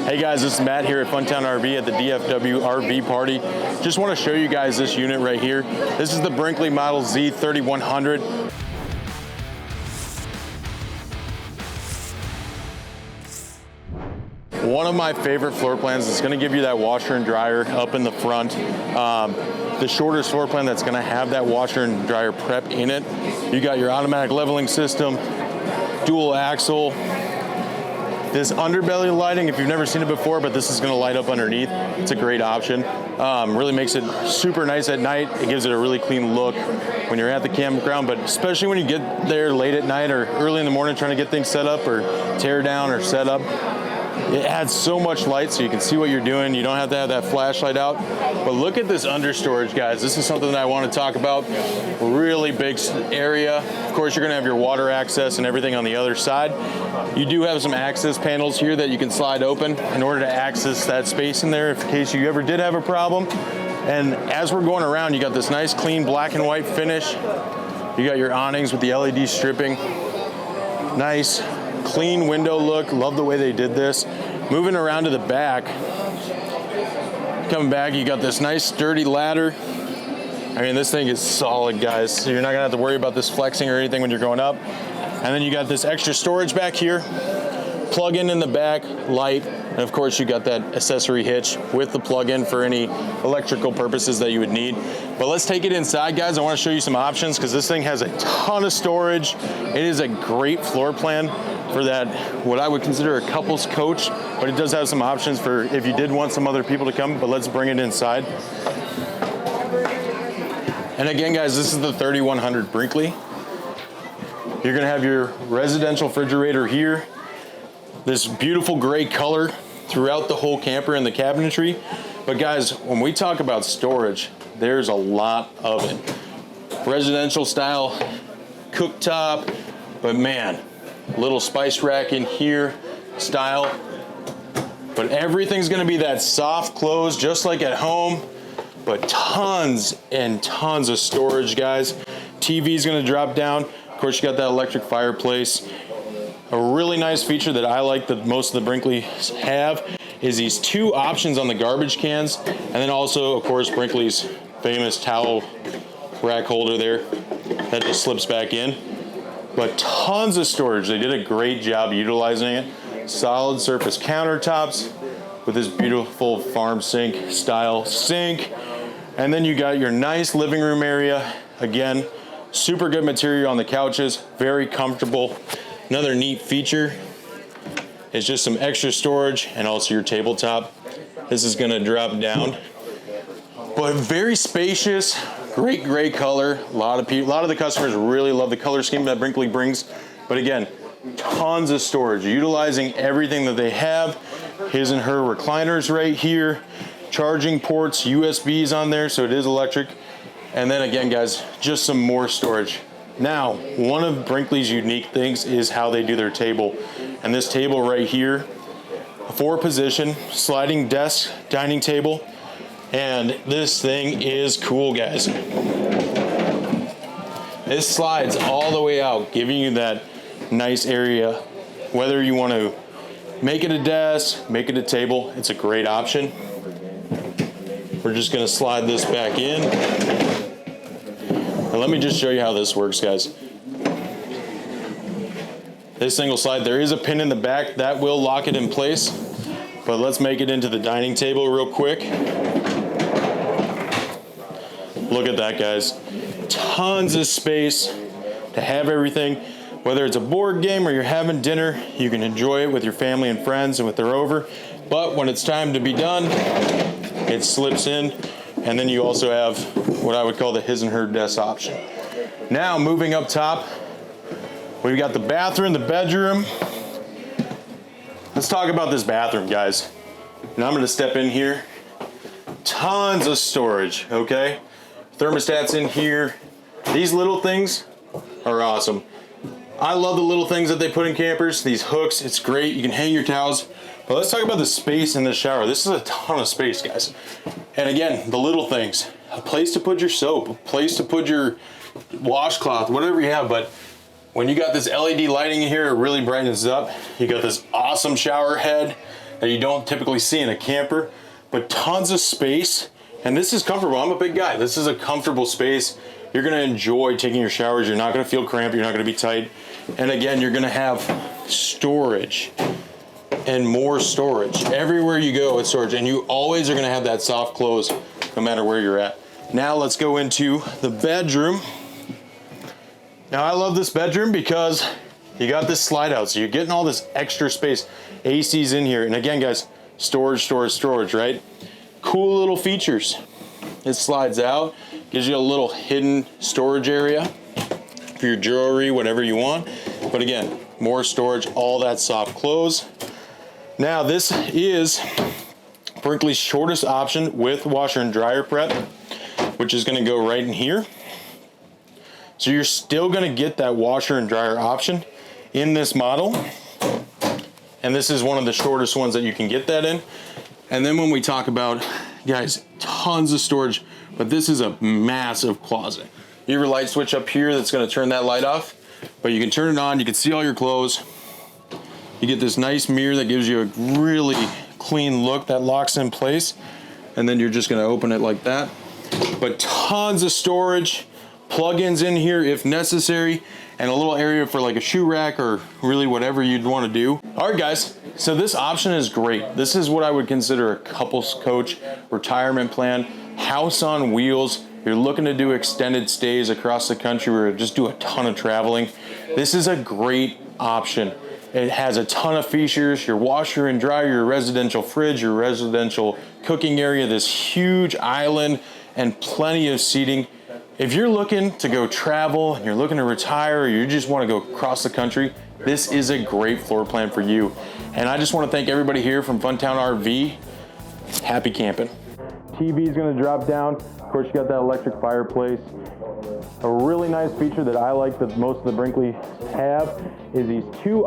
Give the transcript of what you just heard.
Hey guys, this is Matt here at Funtown RV at the DFW RV party. Just want to show you guys this unit right here. This is the Brinkley Model Z 3100. One of my favorite floor plans is going to give you that washer and dryer up in the front. The shortest floor plan that's going to have that washer and dryer prep in it. You got your automatic leveling system, dual axle. This underbelly lighting, if you've never seen it before, but this is going to light up underneath. It's a great option. Really makes it super nice at night. It gives it a really clean look when you're at the campground, but especially when you get there late at night or early in the morning trying to get things set up or tear down or set up. It adds so much light so you can see what you're doing. You don't have to have that flashlight out. But look at this understorage, guys. This is something that I want to talk about. Really big area. Of course, you're going to have your water access and everything on the other side. You do have some access panels here that you can slide open in order to access that space in there in case you ever did have a problem. And as we're going around, you got this nice clean black and white finish. You got your awnings with the LED stripping. Nice clean window look. Love the way they did this. Moving around to the back, coming back, you got this nice sturdy ladder. I mean, this thing is solid, guys. So you're not gonna have to worry about this flexing or anything when you're going up. And then you got this extra storage back here, plug-in in the back, light, and of course you got that accessory hitch with the plug-in for any electrical purposes that you would need. But let's take it inside, guys. I want to show you some options because this thing has a ton of storage. It is a great floor plan for that, what I would consider a couple's coach, but it does have some options for if you did want some other people to come, but let's bring it inside. And again, guys, this is the 3100 Brinkley. You're gonna have your residential refrigerator here. This beautiful gray color throughout the whole camper and the cabinetry. But guys, when we talk about storage, there's a lot of it. Residential style cooktop, but man, little spice rack in here style. But everything's gonna be that soft close, just like at home, but tons and tons of storage, guys. TV's gonna drop down. Of course, you got that electric fireplace. A really nice feature that I like that most of the Brinkleys have is these two options on the garbage cans. And then also, of course, Brinkley's famous towel rack holder there that just slips back in. But tons of storage. They did a great job utilizing it. Solid surface countertops with this beautiful farm sink style sink. And then you got your nice living room area. Again, super good material on the couches, very comfortable. Another neat feature is just some extra storage and also your tabletop. This is gonna drop down. But very spacious, great gray color. A lot of the customers really love the color scheme that Brinkley brings. But again, tons of storage, utilizing everything that they have. His and her recliners right here, charging ports, USBs on there, so it is electric. And then again, guys, just some more storage. Now, one of Brinkley's unique things is how they do their table. And this table right here, a 4-position sliding desk dining table. And this thing is cool, guys. This slides all the way out, giving you that nice area. Whether you want to make it a desk, make it a table, it's a great option. We're just gonna slide this back in. And let me just show you how this works, guys. This single slide, there is a pin in the back that will lock it in place, but let's make it into the dining table real quick. Look at that, guys. Tons of space to have everything. Whether it's a board game or you're having dinner, you can enjoy it with your family and friends and with their over. But when it's time to be done, it slips in. And then you also have what I would call the his and her desk option. Now moving up top, we've got the bathroom, the bedroom. Let's talk about this bathroom, guys. And I'm gonna step in here. Tons of storage, okay? Thermostats in here. These little things are awesome. I love the little things that they put in campers. These hooks, it's great. You can hang your towels. But let's talk about the space in the shower. This is a ton of space, guys. And again, the little things. A place to put your soap, a place to put your washcloth, whatever you have. But when you got this LED lighting in here, it really brightens it up. You got this awesome shower head. that you don't typically see in a camper, but tons of space. And this is comfortable. I'm a big guy. This is a comfortable space. You're gonna enjoy taking your showers. You're not gonna feel cramped. You're not gonna be tight. And again, you're gonna have storage and more storage. Everywhere you go, it's storage. And you always are gonna have that soft close no matter where you're at. Now let's go into the bedroom. Now I love this bedroom because you got this slide out. So you're getting all this extra space. AC's in here. And again, guys, storage, storage, storage, right? Cool little features. It slides out, gives you a little hidden storage area for your jewelry, whatever you want. But again, more storage, all that soft close. Now this is Brinkley's shortest option with washer and dryer prep, which is gonna go right in here. So you're still gonna get that washer and dryer option in this model. And this is one of the shortest ones that you can get that in. And then when we talk about, guys, tons of storage, but this is a massive closet. You have your light switch up here that's gonna turn that light off, but you can turn it on, you can see all your clothes. You get this nice mirror that gives you a really clean look that locks in place. And then you're just gonna open it like that. But tons of storage, plugins in here if necessary, and a little area for like a shoe rack or really whatever you'd want to do. All right, guys, so this option is great. This is what I would consider a couples coach, retirement plan, house on wheels. You're looking to do extended stays across the country or just do a ton of traveling. This is a great option. It has a ton of features, your washer and dryer, your residential fridge, your residential cooking area, this huge island, and plenty of seating. If you're looking to go travel, and you're looking to retire, or you just want to go across the country, this is a great floor plan for you. And I just want to thank everybody here from Funtown RV. Happy camping. TV is going to drop down. Of course, you got that electric fireplace. A really nice feature that I like that most of the Brinkley have is these two